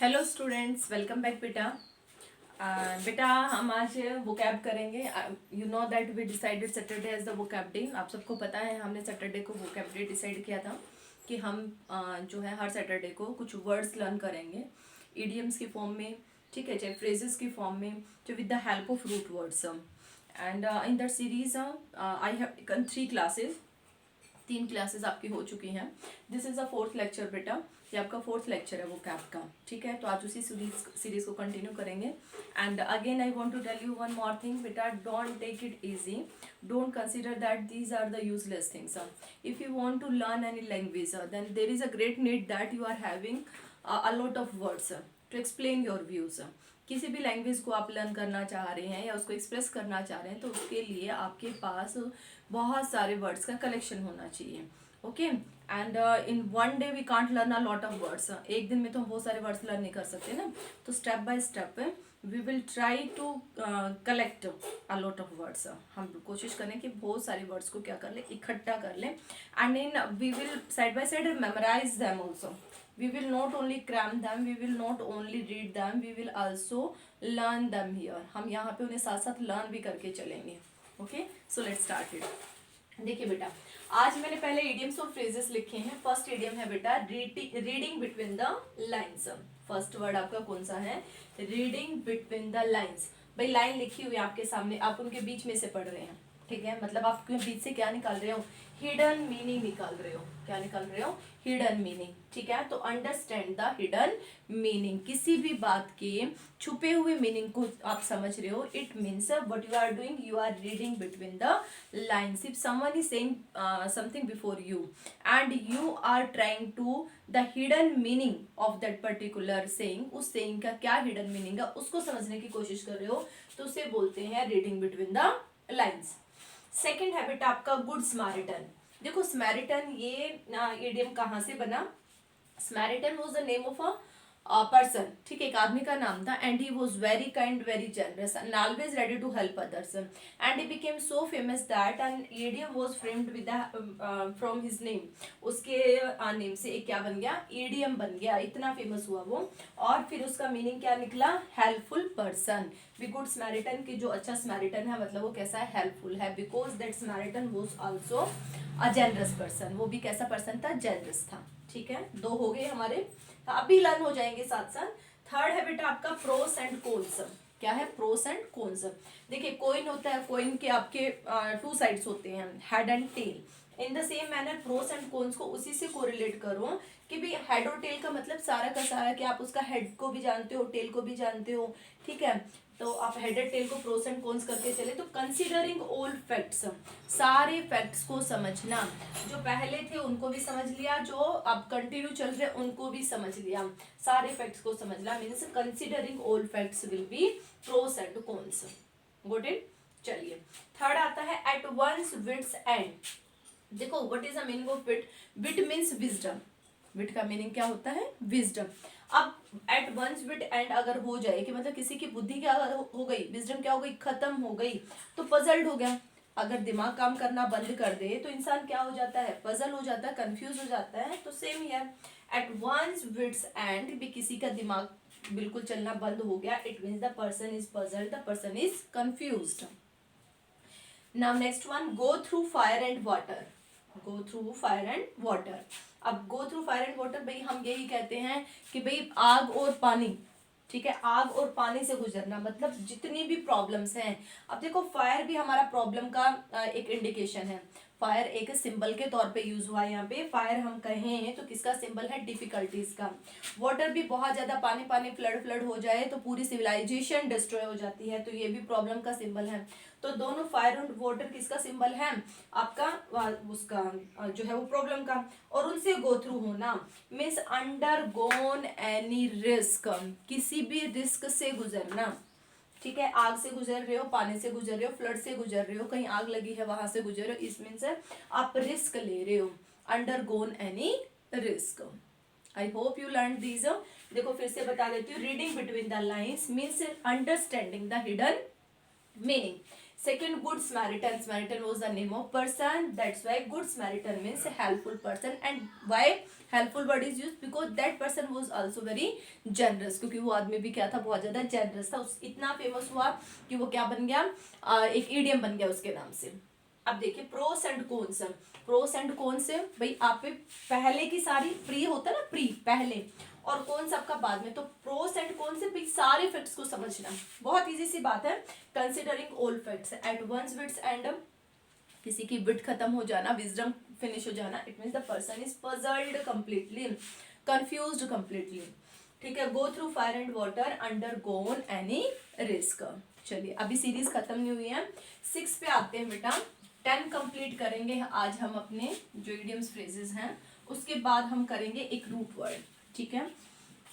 Hello students, welcome back बेटा। बेटा हम आज वोकैब करेंगे। You know that we decided Saturday as the vocab day. आप सबको पता है हमने सैटरडे को वोकैब डे डिसाइड किया था कि हम जो है हर सैटरडे को कुछ वर्ड्स लर्न करेंगे इडियम्स की फॉर्म में, ठीक है, चाहे फ्रेजेस की फॉर्म में, जो with the help of root words. And in that series I have taken 3 classes. 3 classes आपकी हो चुकी हैं। This is a fourth lecture बेटा, ये आपका फोर्थ लेक्चर है वो कैप का, ठीक है। तो आज उसी सीरीज को कंटिन्यू करेंगे। And again I want to tell you one more thing बेटा, don't take it easy, don't consider that these are the useless things. If you want to learn any language then there is a great need that you are having a lot of words to explain your views. किसी भी language को आप learn करना चाह रहे हैं या उसको एक्सप्रेस करना चाह रहे हैं तो उसके लिए आपके पास बहुत सारे वर्ड्स का कलेक्शन होना चाहिए। Okay, and in one day we can't learn a lot of words. एक दिन में तो हम बहुत सारे वर्ड्स लर्न नहीं कर सकते ना। तो step by step we will try to collect a lot of words. हम कोशिश करें कि बहुत सारे वर्ड्स को क्या कर ले, इकट्ठा कर लें। And in we will side by side memorise them also. We will not only cram them, we will not only read them, we will also learn them here. हम यहाँ पे उन्हें साथ साथ लर्न भी करके चलेंगे। Okay, so let's start it. देखिए बेटा, आज मैंने पहले इडियम्स और फ्रेजेस लिखे हैं। फर्स्ट इडियम है बेटा reading between the lines. First word आपका कौन सा है? Reading between the lines. भाई लाइन लिखी हुई है आपके सामने, आप उनके बीच में से पढ़ रहे हैं, ठीक है। मतलब आप बीच से क्या निकाल रहे हो? हिडन मीनिंग निकाल रहे हो। क्या निकाल रहे हो? हिडन मीनिंग, ठीक है। तो अंडरस्टैंड द हिडन मीनिंग, किसी भी बात के छुपे हुए मीनिंग को आप समझ रहे हो। It means what you are doing, you are reading between the lines. If someone is saying something before you and you are trying to the hidden meaning of that particular saying, उस saying का क्या hidden meaning है उसको समझने की कोशिश कर रहे हो, तो उसे बोलते हैं reading between the lines. Second habit आपका गुड स्मैरिटन। देखो स्मैरिटन ये इडियम कहाँ से बना? Samaritan was the name of a person, ठीक है, एक आदमी का नाम था। And he was very kind, very generous and always ready to help others. And he became so famous that an idiom was framed with from his name. उसके name से एक क्या बन गया? इडियम बन गया, इतना फेमस हुआ वो। और फिर उसका मीनिंग क्या निकला? Helpful person. भी गुड स्मैरिटन की जो अच्छा स्मैरिटन है मतलब वो कैसा है? हेल्पफुल है। Because that Samaritan was also a generous person. वो भी कैसा पर्सन था? जेनरस था, ठीक है। दो हो गए हमारे, अभी लर्न हो जाएंगे साथ साथ। थर्ड है बेटा आपका प्रोस एंड कोन्स। क्या है? Pros and cons. देखिए कोइन होता है, कोइन के आपके 2 साइड्स होते हैं, head and tail. In the same manner pros and cons को उसी से कोरिलेट करो कि भाई हेड और टेल का मतलब सारा का सारा कि आप उसका हेड को भी जानते हो, टेल को भी जानते हो, ठीक है। तो आप हेड एंड टेल को प्रोस एंड कोन्स करके चले। तो कंसीडरिंग ऑल फैक्ट्स, सारे फैक्ट्स को समझना। जो पहले थे उनको भी समझ लिया, जो अब कंटिन्यू चल रहे उनको भी समझ लिया। सारे फैक्ट्स को समझना means considering all facts will be pros and cons. Got it? चलिए थर्ड आता है एट वंस विट्स एंड। देखो what is the meaning of wit? Wit means wisdom. Wit का मीनिंग क्या होता है? विजडम। अब एट वंस विट एंड अगर हो जाए कि मतलब किसी की बुद्धि क्या हो गई, विजडम क्या हो गई? खत्म हो गई, तो पजल्ड हो गया। अगर दिमाग काम करना बंद कर दे तो इंसान क्या हो जाता है? पजल हो जाता है, कंफ्यूज हो जाता है। तो same here, at once wits end भी किसी का दिमाग बिल्कुल चलना बंद हो गया, it means the person is puzzled, the person is confused. Now next one, go through fire and water. Go through fire and water. अब go through fire and water, भाई हम यही कहते हैं कि भाई आग और पानी, ठीक है, आग और पानी से गुजरना। मतलब जितनी भी प्रॉब्लम्स हैं, अब देखो फायर भी हमारा प्रॉब्लम का एक इंडिकेशन है। फायर एक सिंबल के तौर पे यूज हुआ है यहाँ पे। फायर हम कहें तो किसका सिंबल है? डिफिकल्टीज का। वाटर भी बहुत ज्यादा पानी पानी फ्लड फ्लड हो जाए तो पूरी सिविलाइजेशन डिस्ट्रॉय हो जाती है, तो ये भी प्रॉब्लम का सिंबल है। तो दोनों फायर और वाटर किसका सिंबल है? आपका उसका जो है वो प्रॉब्लम का। और उनसे गो थ्रू होना मीन्स अंडर गोन एनी रिस्क, किसी भी रिस्क से गुजरना, ठीक है। आग से गुजर रहे हो, पानी से गुजर रहे हो, फ्लड से गुजर रहे हो, कहीं आग लगी है वहां से गुजर रहे हो, इस मीन्स आप रिस्क ले रहे हो। Undergone any risk. I hope you learn these. देखो फिर से बता देती हूँ, reading between the lines means understanding the hidden meaning. Second, good Samaritan. Samaritan was the name of person, that's why good Samaritan means helpful person. And why? Helpful word is use because that person was also very generous, क्योंकि वो आदमी भी क्या था, बहुत ज्यादा generous था। उस इतना फेमस हुआ कि वो क्या बन गया, एक ईडियम बन गया उसके नाम से। अब देखिए pros and cons. Pros and cons भाई आप पहले की सारी, प्री होता है ना, प्री पहले, और कौन सबका बाद में, तो प्रोस एंड कॉन्स से भाई सारे फैक्ट्स को समझना बहुत इजी सी बात है। Considering all facts at once wits end, किसी की विड खत्म हो जाना, विजडम फिनिश हो जाना, it means the person is puzzled completely, confused completely. ठीक है, go through fire and water, undergone any risk. चलिए अभी सीरीज खत्म नहीं हुई है, 6 पे आते हैं बेटा। 10 कंप्लीट करेंगे आज हम अपने जो इडियम्स फ्रेजेस हैं, उसके बाद हम करेंगे एक रूट वर्ड। ठीक है,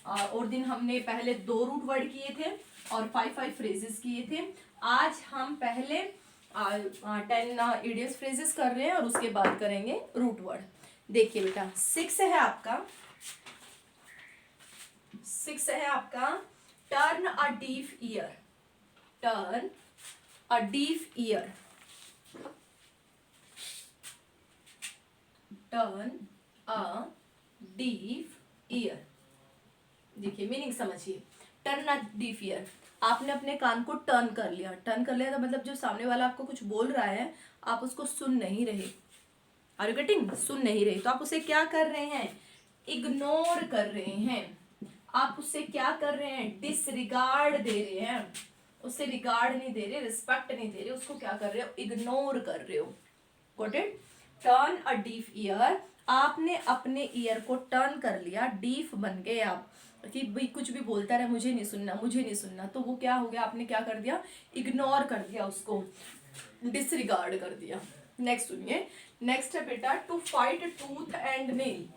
और दिन हमने पहले 2 रूट वर्ड किए थे और 5 फ्रेजेस किए थे। आज हम पहले 10 इडियम्स फ्रेजेस कर रहे हैं और उसके बाद करेंगे रूट वर्ड। देखिए बेटा 6 है आपका, 6 है आपका, turn a deaf year, turn a deaf year, turn a deaf year. देखिए मीनिंग समझिए, टर्न अ डीफ ईयर, आपने अपने कान को टर्न कर लिया। टर्न कर लिया तो मतलब जो सामने वाला आपको कुछ बोल रहा है आप उसको सुन नहीं रहे, आर यू गेटिंग, सुन नहीं रहे, तो आप उसे क्या कर रहे हैं, इग्नोर कर रहे हैं। आप उससे क्या कर रहे हैं, डिसरिगार्ड दे रहे हैं, उससे रिगार्ड नहीं दे रहे, रिस्पेक्ट नहीं दे रहे, उसको क्या कर रहे हो, इग्नोर कर रहे हो। Got it, turn a deaf year, आपने अपने ईयर को टर्न कर लिया, डीफ बन गए आप, कि भाई कुछ भी बोलता रहे, मुझे नहीं सुनना, मुझे नहीं सुनना, तो वो क्या हो गया, आपने क्या कर दिया, इग्नोर कर दिया, उसको डिसरिगार्ड कर दिया। नेक्स्ट सुनिए, नेक्स्ट है बेटा, to fight tooth and nail,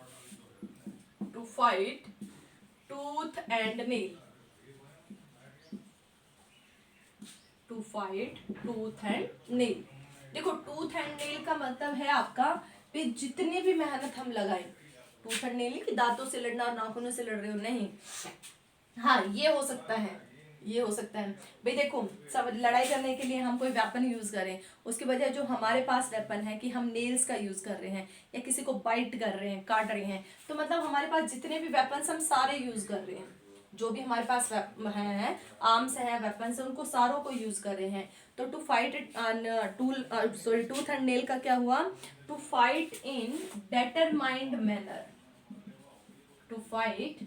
to fight tooth and nail, to fight tooth and nail. देखो टूथ एंड नेल का मतलब है आपका भी जितनी भी मेहनत हम लगाएं, टूथ एंड नेल कि दांतों से लड़ना और नाखूनों से लड़ रहे हो, नहीं, हाँ ये हो सकता है, ये हो सकता है भाई। देखो सब लड़ाई करने के लिए हम कोई वेपन यूज करें, उसके बजाय जो हमारे पास वेपन है कि हम नेल्स का यूज कर रहे हैं या किसी को बाइट कर रहे हैं, काट रहे हैं, तो मतलब हमारे पास जितने भी वेपन्स हम सारे यूज कर रहे हैं, जो भी हमारे पास है आर्म्स हैं, वेपन्स हैं, उनको सारों को यूज कर रहे हैं। तो to fight tool sorry tooth and nail का क्या हुआ, to fight in determined manner, to fight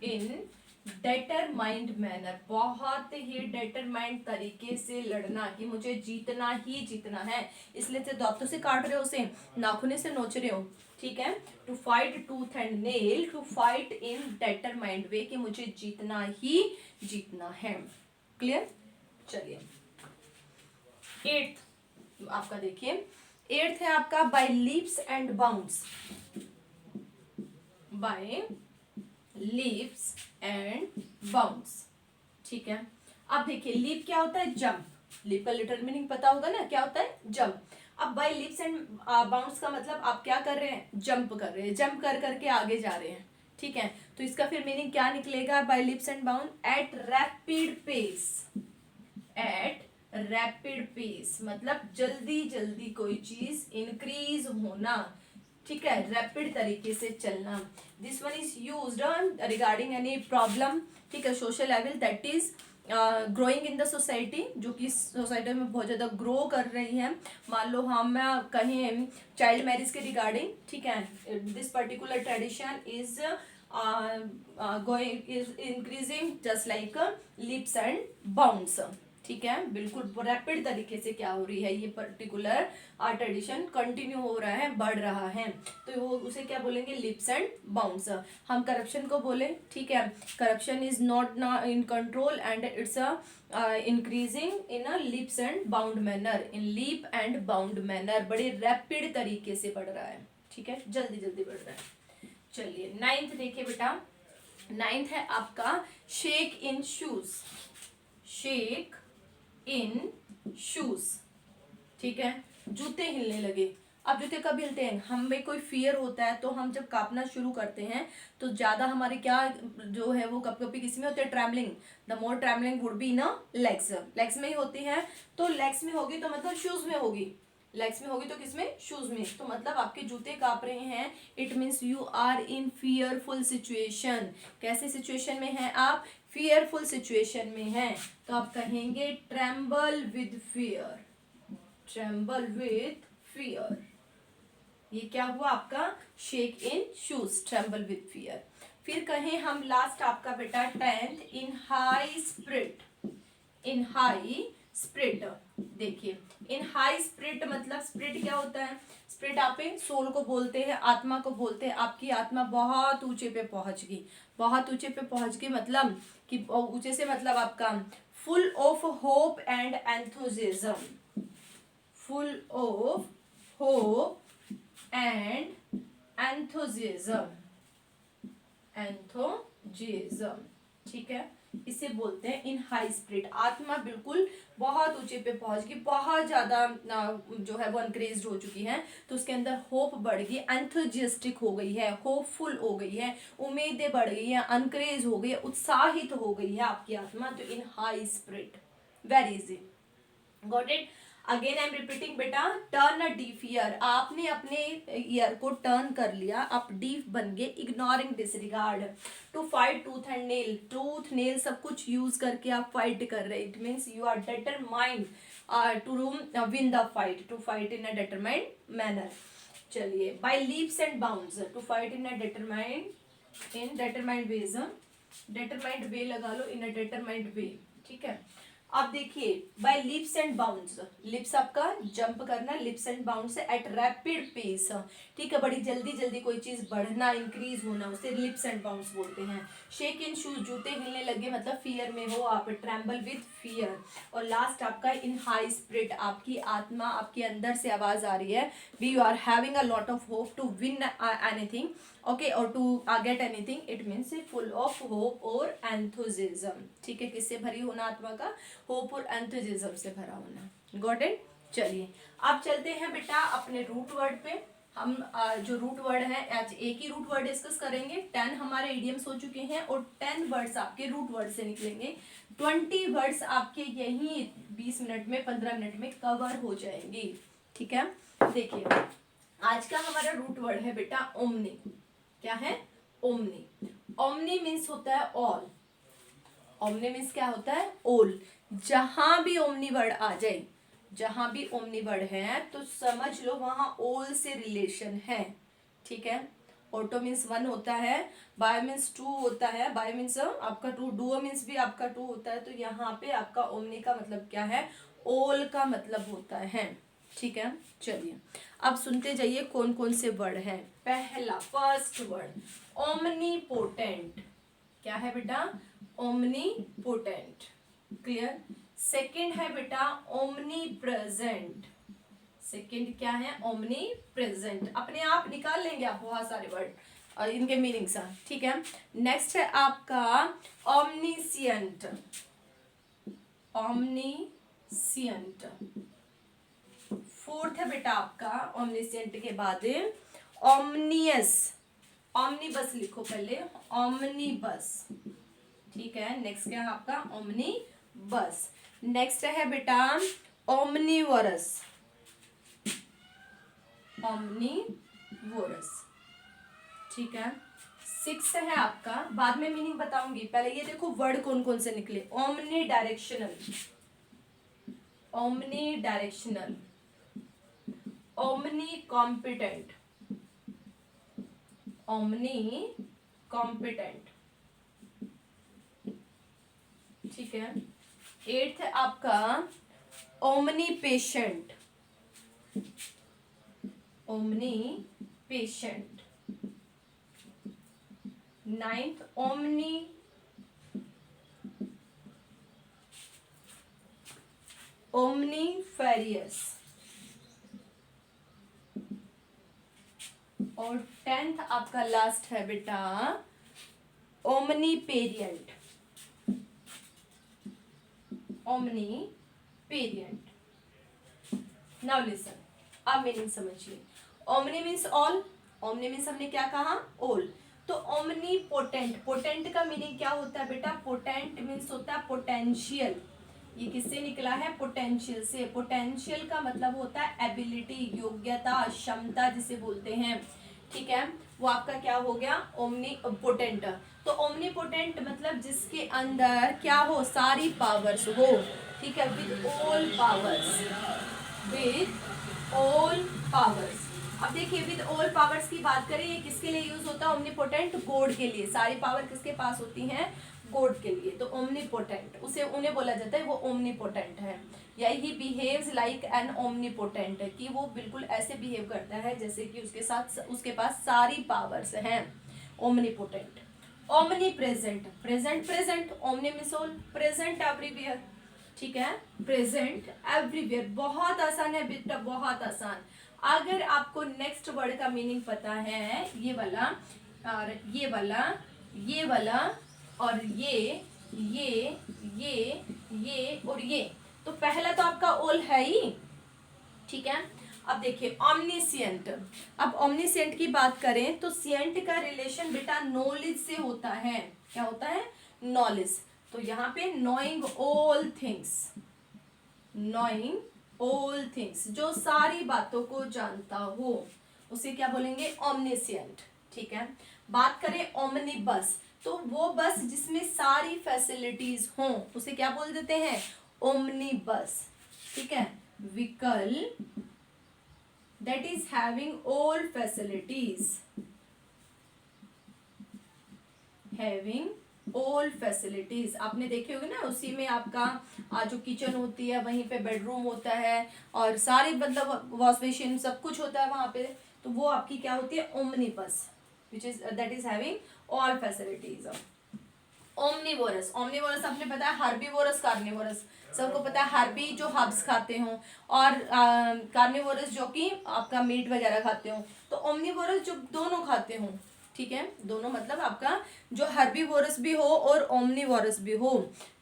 in determined manner, बहुत ही डेटरमाइंड तरीके से लड़ना कि मुझे जीतना ही जीतना है, इसलिए तो दांतों से काट रहे हो, उसे नाखूने से नोच रहे हो। ठीक है, to fight tooth and nail, to fight in determined way, कि मुझे जीतना ही जीतना है। क्लियर, चलिए 8th आपका देखिए, 8th है आपका by leaps and bounds, by leaps and bounds. ठीक है, अब देखिए लीप क्या होता है, जंप, लीप का लिटरल मीनिंग पता होगा ना, क्या होता है, जंप। अब बाय लीप्स एंड बाउंड्स का मतलब आप क्या कर रहे हैं, जंप कर रहे हैं, जंप कर करके आगे जा रहे हैं। ठीक है, तो इसका फिर मीनिंग क्या निकलेगा, by leaps and bound, at rapid pace, at rapid pace मतलब जल्दी जल्दी कोई चीज इंक्रीज होना। ठीक है, रैपिड तरीके से चलना। This one is used regarding any problem, ठीक है, social level that is growing in the society, जो कि सोसाइटी में बहुत ज़्यादा ग्रो कर रही है। मान लो हम कहें चाइल्ड मैरिज के रिगार्डिंग, ठीक है, this particular tradition is going is increasing just like lips and bounds. ठीक है, बिल्कुल रैपिड तरीके से क्या हो रही है, ये पर्टिकुलर ट्रेडिशन कंटिन्यू हो रहा है, बढ़ रहा है, तो वो उसे क्या बोलेंगे, लिप्स एंड बाउंड्स। हम करप्शन को बोले, ठीक है, corruption is not in control and it's increasing in a leaps and bound manner, in leap and bound manner, बड़े रैपिड तरीके से बढ़ रहा है। ठीक है, जल्दी जल्दी बढ़ रहा है। चलिए 9th देखिए बेटा, 9th है आपका शेक इन शूज, शेक इन शूज। ठीक है, जूते हिलने लगे। अब जूते कब हिलते हैं, हमें कोई फियर होता है तो हम जब कांपना शुरू करते हैं तो ज्यादा हमारे क्या जो है वो कप कपी किसी में होते हैं, travelling, the more travelling would be in legs, legs में ही होती है, तो लेग्स में होगी तो मतलब शूज में होगी, लेग्स में होगी तो किसमें, शूज में। तो मतलब आपके जूते कांप रहे हैं, it means you are in fearful situation. कैसे सिचुएशन में है आप, फियरफुल सिचुएशन में है। तो आप कहेंगे tremble with fear, tremble with fear. ये क्या हुआ आपका, shake in shoes, tremble with fear. फिर कहें हम लास्ट आपका बेटा 10th, इन हाई स्पिरिट, इन हाई स्पिरिट। देखिए इन हाई स्पिरिट मतलब स्पिरिट क्या होता है, स्पिरिट आप सोल को बोलते हैं, आत्मा को बोलते हैं। आपकी आत्मा बहुत ऊंचे पे पहुंच गई, बहुत ऊंचे पे पहुंच गई, मतलब कि ऊंचे से मतलब आपका full of hope and enthusiasm, full of hope and enthusiasm, enthusiasm, ठीक है। इसे बोलते हैं इन हाई स्पिरिट। आत्मा बिल्कुल बहुत ऊंचे पे पहुंच गई, बहुत ज्यादा जो है वो अनक्रेज्ड हो चुकी है, तो उसके अंदर होप बढ़ गई, एंथुजिस्टिक हो गई है, होपफुल हो गई है, उम्मीदें बढ़ गई है, अनक्रेज हो गई है, उत्साहित हो गई है आपकी आत्मा। तो इन high spirit, very easy, got it. Again I am repeating बेटा, टर्न अ डीफ ईयर, आपने अपने ईयर को टर्न कर लिया, आप डीफ बन गए, ignoring disregard, to fight tooth and nail, tooth nail सब कुछ यूज करके आप फाइट कर रहे, it means you are determined to win the fight, to fight in a determined manner. चलिए, by leaps and bounds, to fight in a determined, in determined ways, determined way लगा लो, इन a determined वे, ठीक है। अब देखिए by leaps and bounds, leaps आपका jump करना, leaps and bounds at rapid pace, ठीक है, बड़ी जल्दी जल्दी कोई चीज बढ़ना, इंक्रीज होना, उसे लिप्स एंड बाउंड्स बोलते हैं। शेक इन शूज, जूते हिलने लगे मतलब फियर में हो आप, ट्रैम्बल विद फियर। और लास्ट आपका इन हाई स्पिरिट, आपकी आत्मा, आपके अंदर से आवाज आ रही है, we you are having a lot of hope to win anything, okay, और to get anything, it means full of hope और एंथुजिज्म, ठीक है। किससे भरी होना आत्मा का, होप और एंथुजिज्म से भरा होना, गॉट इट। चलिए अब चलते हैं बेटा अपने रूट वर्ड पे। हम जो रूट वर्ड है, आज एक ही रूट वर्ड डिस्कस करेंगे। 10 हमारे इडियम्स हो चुके हैं और 10 वर्ड्स आपके रूट वर्ड से निकलेंगे। 20 वर्ड्स आपके यही 20 मिनट में, 15 मिनट में कवर हो जाएंगी, ठीक है। देखिए आज का हमारा रूट वर्ड है बेटा ओमनी। क्या है, ओमनी। ओमनी मीन्स होता है ऑल, ओमनी मीन्स क्या होता है, ऑल। जहां भी ओमनी वर्ड आ जाए, जहां भी ओमनी वर्ड है तो समझ लो वहां ऑल से रिलेशन है, ठीक है। ऑटो मीन्स 1 होता है, बाय मीन्स 2 होता है, बाय मीन्स आपका 2, डुओ मीन्स भी आपका 2 होता है। तो यहाँ पे आपका ओमनी का मतलब क्या है, ऑल का मतलब होता है, ठीक है। चलिए अब सुनते जाइए कौन कौन से वर्ड हैं। पहला, फर्स्ट वर्ड ओमनीपोटेंट। क्या है बेटा, ओमनीपोटेंट, क्लियर। सेकंड है बेटा ओमनी प्रेजेंट, सेकंड क्या है, ओमनी प्रेजेंट। अपने आप निकाल लेंगे आप बहुत सारे वर्ड और इनके मीनिंग्स, ठीक है। नेक्स्ट है आपका ओमनीसियंट, ओमनीसियंट। फोर्थ है बेटा आपका ओमनीसियंट के बाद ओमनियस, ओमनीबस लिखो पहले, ओमनीबस, ठीक है। नेक्स्ट क्या है आपका, ओमनी बस। नेक्स्ट है बेटा ओमनीवरस, ओमनीवरस, ठीक है। 6 है आपका, बाद में मीनिंग बताऊंगी, पहले ये देखो वर्ड कौन कौन से निकले। Omnidirectional, omnidirectional, omnicompetent, omnicompetent, ठीक है। 8th है आपका omnipatient, omnipatient. 9th omni omnifarious. और 10th आपका लास्ट है बेटा ओमनीपेरियंट, ओमनीपेरियंट। नाउ लिसन, अब मीनिंग समझिए। Omni means all, omni means हमने क्या कहा, ऑल। तो ओमनी पोटेंट, पोटेंट का मीनिंग क्या होता है बेटा, पोटेंट मीन्स होता है पोटेंशियल, ये किससे निकला है? पोटेंशियल से। पोटेंशियल का मतलब होता है एबिलिटी, योग्यता, क्षमता जिसे बोलते हैं, ठीक है। वो आपका क्या हो गया? ओमनीपोटेंट। तो ओमनीपोटेंट मतलब जिसके अंदर क्या हो? सारी पावर्स हो, ठीक है, with all powers, with all powers. अब देखिए विद ऑल पावर्स की बात करें, ये किसके लिए यूज होता है? ओमनीपोटेंट, गॉड के लिए। सारी पावर किसके पास होती हैं? गॉड के लिए। तो ओमनीपोटेंट उसे उन्हें बोला जाता है, वो ओमनीपोटेंट है। या he behaves like an omnipotent, कि वो बिल्कुल ऐसे बिहेव करता है जैसे कि उसके पास सारी पावर्स हैं। Omnipotent. Omni present, present present, omni means all, present everywhere, ठीक है, प्रेजेंट एवरीवेयर। बहुत आसान है बेटा, बहुत आसान। अगर आपको नेक्स्ट वर्ड का मीनिंग पता है, ये वाला और ये वाला, ये वाला और ये और ये, तो पहला तो आपका ऑल है ही, ठीक है। अब देखिए ऑमनीसिएंट। अब ऑमनीसिएंट की बात करें तो सिएंट का रिलेशन बेटा नॉलेज से होता है। क्या होता है? नॉलेज। तो यहाँ पे knowing all things, knowing all things, जो सारी बातों को जानता हो, उसे क्या बोलेंगे? ऑमनीसिएंट, ठीक है। बात करें ओमनी बस, तो वो बस जिसमें सारी फैसिलिटीज हों, उसे क्या बोल देते हैं? ओमनी बस, ठीक है। Vehicle that is having all facilities, having all facilities। आपने देखे होंगे ना, उसी में आपका जो किचन होती है वहीं पे बेडरूम होता है और सारी मतलब वॉश बेसिन सब कुछ होता है वहां पे। तो वो आपकी क्या होती है? Omnibus, which is that is having all facilities। Omnivorous, omnivorous आपने पता है, हार्बीवोरस, कार्निवोरस। सबको पता है हार्बी जो हर्ब्स खाते हो और कार्निवोरस जो कि आपका मीट वगैरह खाते हो। तो ओमनीवोरस जो दोनों खाते हो, ठीक है, दोनों मतलब आपका जो हर्बीवोरस भी हो और ओमनीवोरस भी हो,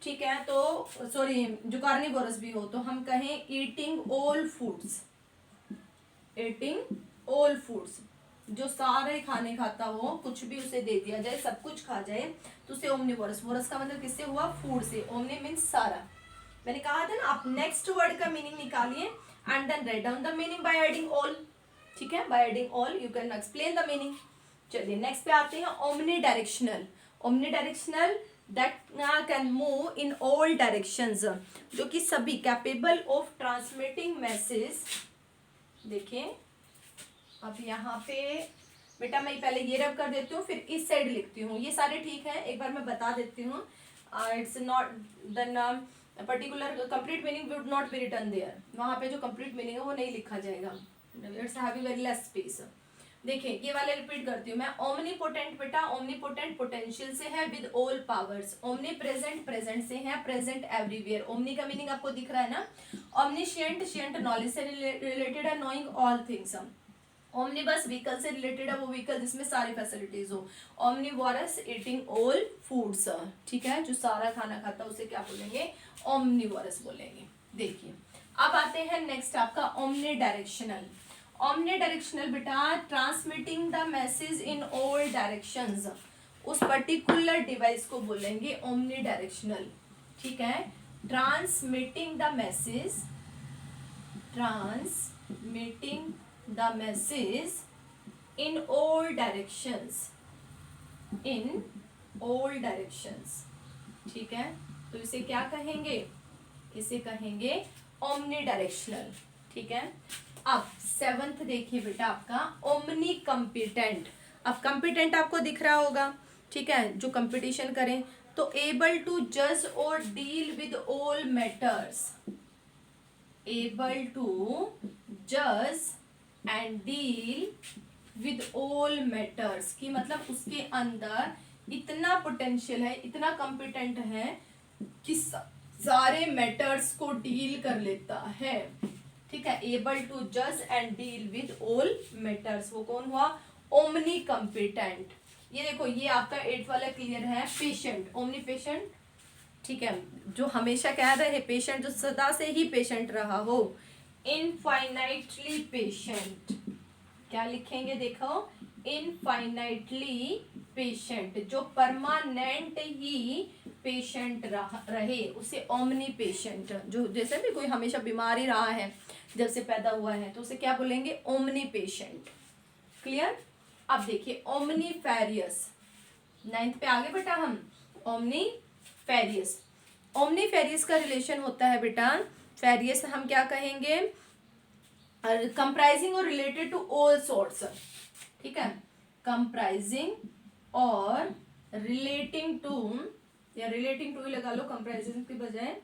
ठीक है। तो सॉरी, जो कार्निवोरस भी हो, तो हम कहें eating all foods, eating all foods, जो सारे खाने खाता हो, कुछ भी उसे दे दिया जाए, सब कुछ खा जाए, तो उसे ओमनीवोरस। वोरस का मतलब किससे हुआ? फूड से। ओमनी मीन्स सारा। मैंने कहा था ना, आप नेक्स्ट वर्ड का मीनिंग निकालिए and then write down the meaning by adding all, ठीक है। By adding all you can explain the meaning. चलिए नेक्स्ट पे आते हैं। Omnidirectional, omnidirectional that can move in all directions, जो कि सभी कैपेबल ऑफ ट्रांसमिटिंग मैसेज। देखिए अब यहाँ पे बेटा मैं पहले ये रब कर देती हूँ, फिर इस साइड लिखती हूँ। ये सारे ठीक है, एक बार मैं बता देती हूँ। It's not then particular complete meaning would not be written there. वहाँ पे जो कंप्लीट मीनिंग है वो नहीं लिखा जाएगा, it's having very less space. देखिए ये वाले रिपीट करती हूँ मैं। ओमनीपोटेंट बेटा, ओमनीपोटेंट पोटेंशियल से है, with all powers. Omni present, present से है, प्रेजेंट एवरीवेयर। ओमनी का मीनिंग आपको दिख रहा है ना। ओमनीशिएंट, शिएंट नॉलेज से रिलेटेड है, knowing all things. Omnibus vehicle से रिलेटेड है, वो व्हीकल जिसमें सारी फैसिलिटीज हो। ओमनीवोरस ईटिंग ऑल फूड्स, ठीक है, जो सारा खाना खाता है उसे क्या बोलेंगे? ओमनीवोरस बोलेंगे। देखिए अब आते हैं नेक्स्ट आपका ओमनी डायरेक्शनल। ओमनी डायरेक्शनल बेटा transmitting the message in all directions, उस पर्टिकुलर डिवाइस को बोलेंगे ओमनी डायरेक्शनल, ठीक है। Transmitting the message, transmitting the message in all directions, in all directions, ठीक है। तो इसे क्या कहेंगे? इसे कहेंगे ओमनी डायरेक्शनल, ठीक है। अब सेवंथ देखिए बेटा आपका ओमनी कंपिटेंट। अब कंपिटेंट आपको दिख रहा होगा, ठीक है, जो कंपटीशन करें। तो एबल टू जज और deal with all matters, able to जज and deal with all matters, की मतलब उसके अंदर इतना पोटेंशियल है, इतना कॉम्पिटेंट है कि सारे मैटर्स को डील कर लेता है, ठीक है। एबल टू जज and deal with all matters, वो कौन हुआ? Omni competent. ये देखो ये आपका 8th वाला क्लियर है। पेशेंट, ओमनी पेशेंट, ठीक है, जो हमेशा कह रहे हैं पेशेंट, जो सदा से ही पेशेंट रहा हो। इनफाइनाइटली पेशेंट, क्या लिखेंगे देखो? इनफाइनाइटली पेशेंट, जो परमानेंट ही पेशेंट रहे उसे ओमनी पेशेंट, जो जैसे भी कोई हमेशा बीमार ही रहा है जब से पैदा हुआ है तो उसे क्या बोलेंगे, ओमनी पेशेंट। क्लियर। अब देखिए ओमनीफेरियस, 9th पे आगे बेटा हम, ओमनीफेरियस। ओमनीफेरियस का रिलेशन होता है बेटा, फेरियस हम क्या कहेंगे, कंप्राइजिंग और रिलेटेड टू ऑल सॉर्ट्स, ठीक है, कंप्राइजिंग और रिलेटिंग टू, या रिलेटिंग टू ही लगा लो कंप्राइजिंग की बजाय,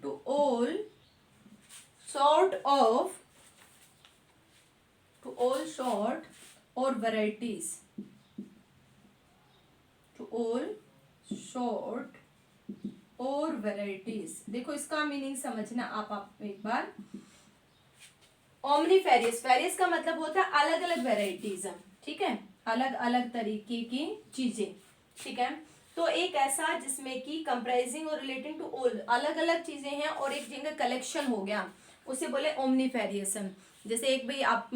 to all sort of, to all sort और वेराइटीज, टू ऑल सॉर्ट और वेराइटीज। देखो इसका मीनिंग समझना आप एक बार। ओमनीफेरियस, फेरियस का मतलब होता है अलग अलग वेराइटीज, ठीक है, अलग अलग तरीके की चीजें, ठीक है। तो एक ऐसा जिसमें कि कंप्राइजिंग और रिलेटिंग टू ऑल, अलग अलग चीजें हैं और एक जिनका कलेक्शन हो गया, उसे बोले ओमनीफेरियस। जैसे एक भाई आप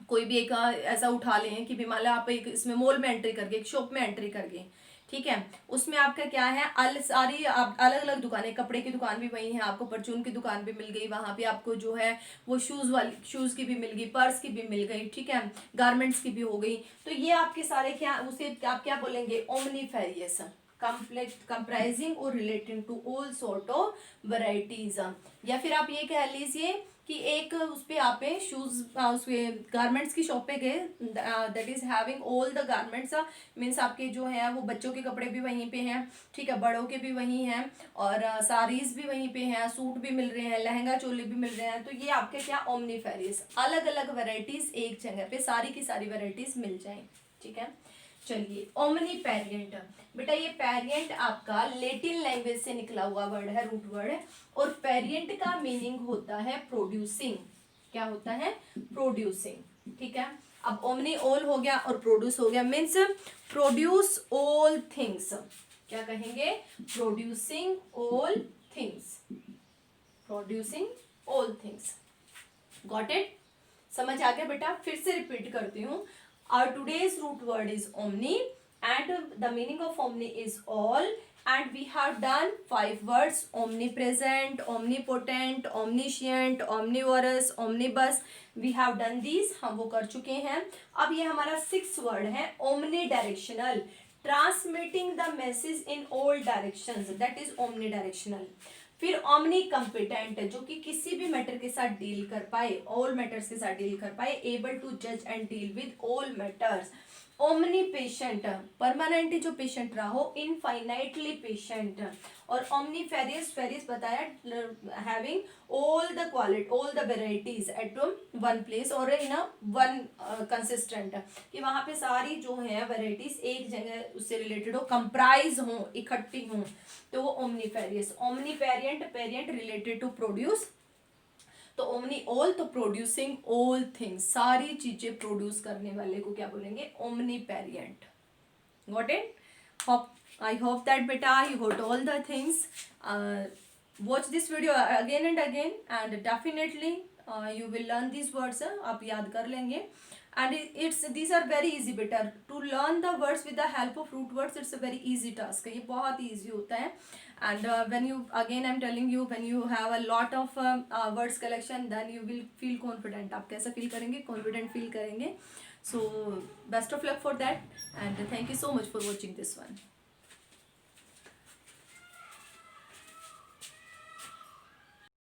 कोई भी एक ऐसा उठा लें कि भी मान लो आप एक इसमें मॉल में एंट्री करके, एक शॉप में एंट्री करके, ठीक है, उसमें आपका क्या है, सारी अलग अलग दुकानें, कपड़े की दुकान भी वही है, आपको परचून की दुकान भी मिल गई, वहां पे आपको जो है वो शूज की भी मिल गई, पर्स की भी मिल गई, ठीक है, गारमेंट्स की भी हो गई। तो ये आपके सारे क्या, उसे आप क्या बोलेंगे, ओमनीफेरियस, कंप्राइजिंग और relating to all sort of varieties. या फिर आप ये कह लीजिए कि एक उस पे आप शूज, उसके गारमेंट्स की शॉप पे गए, that is having all the garments, means आपके जो है वो बच्चों के कपड़े भी वहीं पे हैं, ठीक है, बड़ों के भी वहीं हैं, और साड़ीज भी वहीं पे हैं, सूट भी मिल रहे हैं, लहंगा चोली भी मिल रहे हैं। तो ये आपके क्या, ओमनीफेरियस, अलग अलग वेराइटीज एक जगह पे सारी की सारी वेराइटीज मिल जाए, ठीक है। चलिए ओमनीपेरिएंट, बेटा ये पेरिएंट आपका लेटिन लैंग्वेज से निकला हुआ वर्ड है, रूट वर्ड है, और पेरिएंट का मीनिंग होता है प्रोड्यूसिंग। क्या होता है, प्रोड्यूसिंग, ठीक है। अब ओमनी ऑल हो गया और प्रोड्यूस हो गया, मीन्स प्रोड्यूस ऑल थिंग्स। क्या कहेंगे, producing all things, producing all things. Got it, समझ आ गया बेटा। फिर से रिपीट करती हूँ, our today's root word is omni and the meaning of omni is all, and we have done 5 words, omnipresent, omnipotent, omniscient, omnivorous, omnibus, we have done these, हम वो कर चुके हैं। अब ये हमारा 6th word है omnidirectional, transmitting the message in all directions, that is omnidirectional। फिर ओमनी कम्पिटेंट, जो कि किसी भी मैटर के साथ डील कर पाए, ऑल मैटर्स के साथ डील कर पाए, एबल टू जज and deal with all matters. Omnipatient, permanently जो पेशेंट रहा हो, इनफाइनाइटली पेशेंट, और ओमनीफेरियस, फेरियस बताया, having all the quality, all the varieties at one place और इन अ वन कंसिस्टेंट, कि वहां पे सारी जो है वेराइटीज एक जगह उससे रिलेटेड हो, कंप्राइज हो, इकट्ठी हो, तो वो omnifarious. Omniparient, parient related to produce, तो ओमनी ऑल, तो प्रोड्यूसिंग ऑल थिंग्स, सारी चीजें प्रोड्यूस करने वाले को क्या बोलेंगे, omniparient. Got it, hope, I hope that बेटा you got all the things. Watch this video again and again and definitely you will learn these words, आप याद कर लेंगे, and it's these are very easy बेटा, to learn the words with the help of root words, it's a very easy task, ये बहुत easy होता है। and when you, again I'm telling you, when you have a lot of words collection, then you will feel confident, आप कैसा feel करेंगे, confident feel करेंगे। so best of luck for that and thank you so much for watching this one।